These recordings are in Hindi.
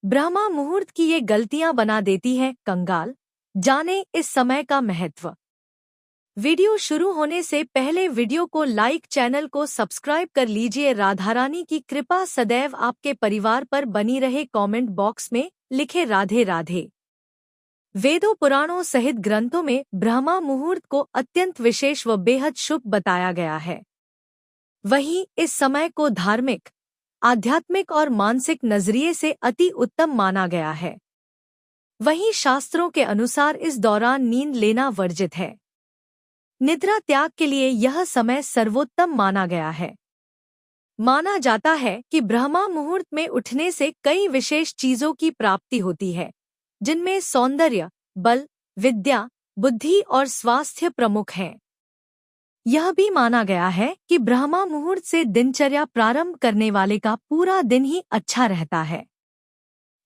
ब्रह्मा मुहूर्त की ये गलतियां बना देती है कंगाल। जाने इस समय का महत्व। वीडियो शुरू होने से पहले वीडियो को लाइक, चैनल को सब्सक्राइब कर लीजिए। राधारानी की कृपा सदैव आपके परिवार पर बनी रहे। कमेंट बॉक्स में लिखे राधे राधे। वेदों, पुराणों सहित ग्रंथों में ब्रह्मा मुहूर्त को अत्यंत विशेष व बेहद शुभ बताया गया है। वहीं इस समय को धार्मिक, आध्यात्मिक और मानसिक नजरिए से अति उत्तम माना गया है। वहीं शास्त्रों के अनुसार इस दौरान नींद लेना वर्जित है। निद्रा त्याग के लिए यह समय सर्वोत्तम माना गया है। माना जाता है कि ब्रह्मा मुहूर्त में उठने से कई विशेष चीजों की प्राप्ति होती है, जिनमें सौंदर्य, बल, विद्या, बुद्धि और स्वास्थ्य प्रमुख हैं। यह भी माना गया है कि ब्रह्मा मुहूर्त से दिनचर्या प्रारंभ करने वाले का पूरा दिन ही अच्छा रहता है।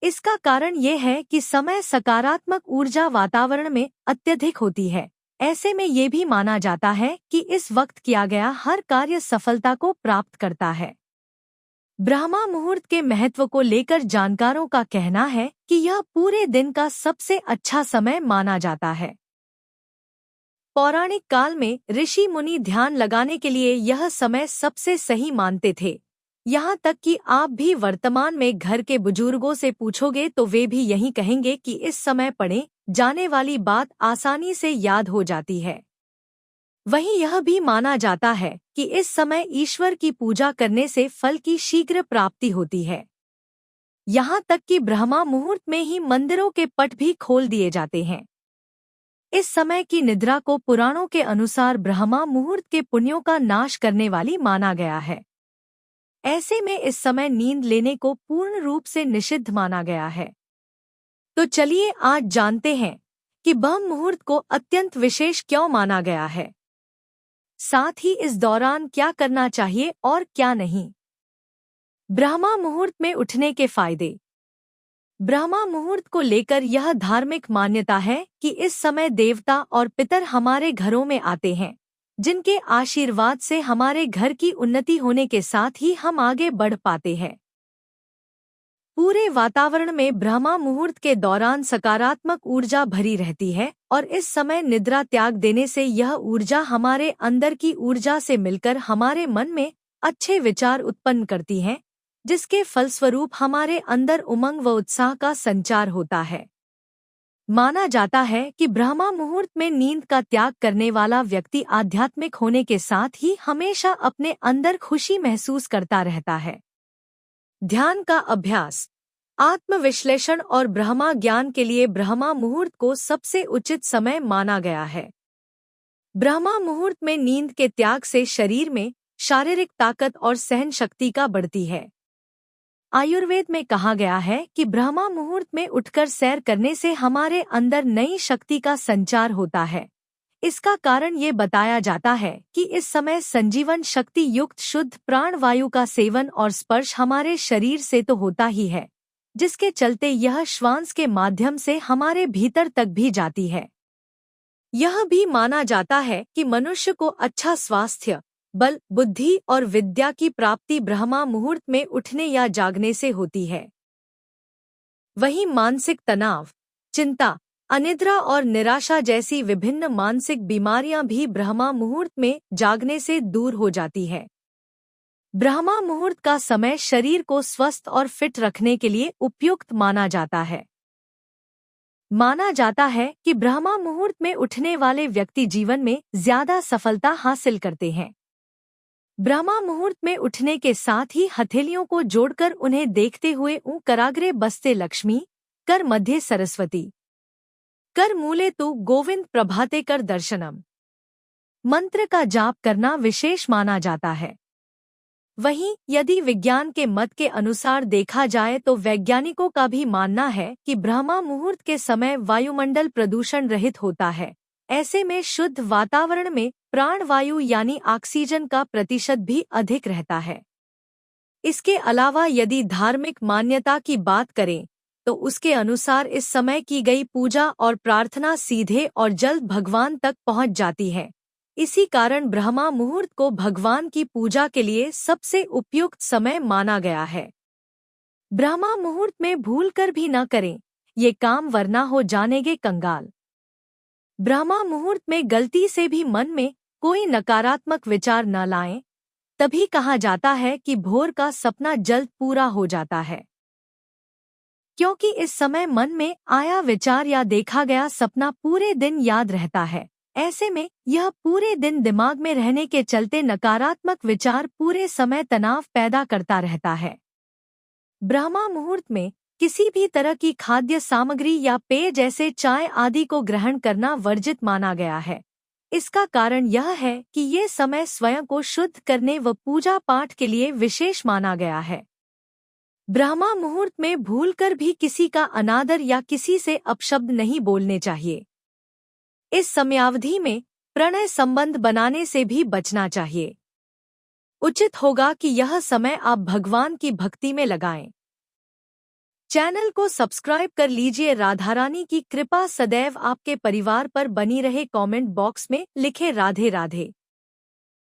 इसका कारण ये है कि समय सकारात्मक ऊर्जा वातावरण में अत्यधिक होती है। ऐसे में ये भी माना जाता है कि इस वक्त किया गया हर कार्य सफलता को प्राप्त करता है। ब्रह्मा मुहूर्त के महत्व को लेकर जानकारों का कहना है कि यह पूरे दिन का सबसे अच्छा समय माना जाता है। पौराणिक काल में ऋषि मुनि ध्यान लगाने के लिए यह समय सबसे सही मानते थे। यहाँ तक कि आप भी वर्तमान में घर के बुजुर्गों से पूछोगे तो वे भी यही कहेंगे कि इस समय पढ़े जाने वाली बात आसानी से याद हो जाती है। वहीं यह भी माना जाता है कि इस समय ईश्वर की पूजा करने से फल की शीघ्र प्राप्ति होती है। यहाँ तक कि ब्रह्मा मुहूर्त में ही मंदिरों के पट भी खोल दिए जाते हैं। इस समय की निद्रा को पुराणों के अनुसार ब्रह्मा मुहूर्त के पुण्यों का नाश करने वाली माना गया है। ऐसे में इस समय नींद लेने को पूर्ण रूप से निषिद्ध माना गया है। तो चलिए आज जानते हैं कि ब्रह्म मुहूर्त को अत्यंत विशेष क्यों माना गया है, साथ ही इस दौरान क्या करना चाहिए और क्या नहीं। ब्रह्मा मुहूर्त में उठने के फायदे। ब्रह्मा मुहूर्त को लेकर यह धार्मिक मान्यता है कि इस समय देवता और पितर हमारे घरों में आते हैं, जिनके आशीर्वाद से हमारे घर की उन्नति होने के साथ ही हम आगे बढ़ पाते हैं। पूरे वातावरण में ब्रह्मा मुहूर्त के दौरान सकारात्मक ऊर्जा भरी रहती है और इस समय निद्रा त्याग देने से यह ऊर्जा हमारे अंदर की ऊर्जा से मिलकर हमारे मन में अच्छे विचार उत्पन्न करती हैं, जिसके फलस्वरूप हमारे अंदर उमंग व उत्साह का संचार होता है। माना जाता है कि ब्रह्मा मुहूर्त में नींद का त्याग करने वाला व्यक्ति आध्यात्मिक होने के साथ ही हमेशा अपने अंदर खुशी महसूस करता रहता है। ध्यान का अभ्यास, आत्मविश्लेषण और ब्रह्मा ज्ञान के लिए ब्रह्मा मुहूर्त को सबसे उचित समय माना गया है। ब्रह्मा मुहूर्त में नींद के त्याग से शरीर में शारीरिक ताकत और सहन शक्ति का बढ़ती है। आयुर्वेद में कहा गया है कि ब्रह्मा मुहूर्त में उठकर सैर करने से हमारे अंदर नई शक्ति का संचार होता है। इसका कारण ये बताया जाता है कि इस समय संजीवन शक्ति युक्त शुद्ध प्राणवायु का सेवन और स्पर्श हमारे शरीर से तो होता ही है, जिसके चलते यह श्वास के माध्यम से हमारे भीतर तक भी जाती है। यह भी माना जाता है कि मनुष्य को अच्छा स्वास्थ्य, बल, बुद्धि और विद्या की प्राप्ति ब्रह्मा मुहूर्त में उठने या जागने से होती है। वहीं मानसिक तनाव, चिंता, अनिद्रा और निराशा जैसी विभिन्न मानसिक बीमारियां भी ब्रह्मा मुहूर्त में जागने से दूर हो जाती है। ब्रह्मा मुहूर्त का समय शरीर को स्वस्थ और फिट रखने के लिए उपयुक्त माना जाता है। माना जाता है कि ब्रह्मा मुहूर्त में उठने वाले व्यक्ति जीवन में ज्यादा सफलता हासिल करते हैं। ब्रह्मा मुहूर्त में उठने के साथ ही हथेलियों को जोड़कर उन्हें देखते हुए ऊ कराग्रे बस्ते लक्ष्मी, कर मध्य सरस्वती, कर मूले तु गोविंद प्रभाते कर दर्शनम मंत्र का जाप करना विशेष माना जाता है। वहीं यदि विज्ञान के मत के अनुसार देखा जाए तो वैज्ञानिकों का भी मानना है कि ब्रह्मा मुहूर्त के समय वायुमंडल प्रदूषण रहित होता है। ऐसे में शुद्ध वातावरण में प्राणवायु यानी ऑक्सीजन का प्रतिशत भी अधिक रहता है। इसके अलावा यदि धार्मिक मान्यता की बात करें तो उसके अनुसार इस समय की गई पूजा और प्रार्थना सीधे और जल्द भगवान तक पहुंच जाती है। इसी कारण ब्रह्मा मुहूर्त को भगवान की पूजा के लिए सबसे उपयुक्त समय माना गया है। ब्रह्मा मुहूर्त में भूलकर भी न करें ये काम, वरना हो जानेंगे कंगाल। ब्रह्मा मुहूर्त में गलती से भी मन में कोई नकारात्मक विचार न लाएं, तभी कहा जाता है कि भोर का सपना जल्द पूरा हो जाता है। क्योंकि इस समय मन में आया विचार या देखा गया सपना पूरे दिन याद रहता है। ऐसे में यह पूरे दिन दिमाग में रहने के चलते नकारात्मक विचार पूरे समय तनाव पैदा करता रहता है। ब्रह्मा मुहूर्त में किसी भी तरह की खाद्य सामग्री या पेय जैसे चाय आदि को ग्रहण करना वर्जित माना गया है। इसका कारण यह है कि ये समय स्वयं को शुद्ध करने व पूजा पाठ के लिए विशेष माना गया है। ब्रह्मा मुहूर्त में भूलकर भी किसी का अनादर या किसी से अपशब्द नहीं बोलने चाहिए। इस समयावधि में प्रणय संबंध बनाने से भी बचना चाहिए। उचित होगा कि यह समय आप भगवान की भक्ति में लगाएं। चैनल को सब्सक्राइब कर लीजिए। राधा रानी की कृपा सदैव आपके परिवार पर बनी रहे। कमेंट बॉक्स में लिखे राधे राधे।